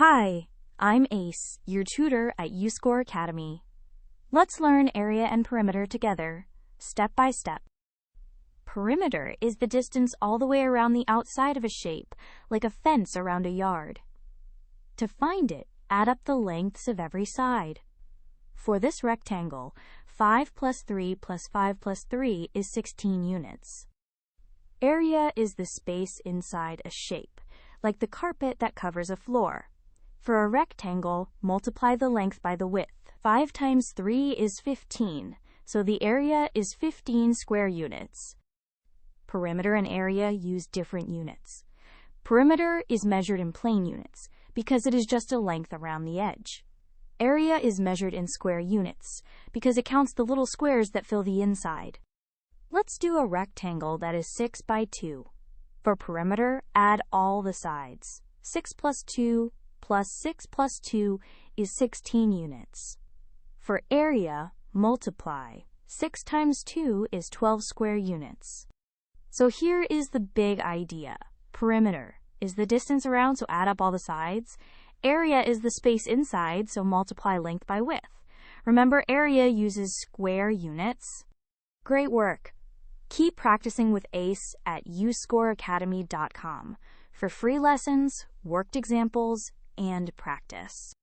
Hi, I'm Ace, your tutor at UScore Academy. Let's learn area and perimeter together, step by step. Perimeter is the distance all the way around the outside of a shape, like a fence around a yard. To find it, add up the lengths of every side. For this rectangle, 5 plus 3 plus 5 plus 3 is 16 units. Area is the space inside a shape, like the carpet that covers a floor. For a rectangle, multiply the length by the width. 5 times 3 is 15, so the area is 15 square units. Perimeter and area use different units. Perimeter is measured in plane units because it is just a length around the edge. Area is measured in square units because it counts the little squares that fill the inside. Let's do a rectangle that is 6 by 2. For perimeter, add all the sides. 6 plus 2 plus 6 plus 2 is 16 units. For area, multiply. 6 times 2 is 12 square units. So here is the big idea. Perimeter is the distance around, so add up all the sides. Area is the space inside, so multiply length by width. Remember, area uses square units. Great work! Keep practicing with Ace at UScoreAcademy.com for free lessons, worked examples, and practice.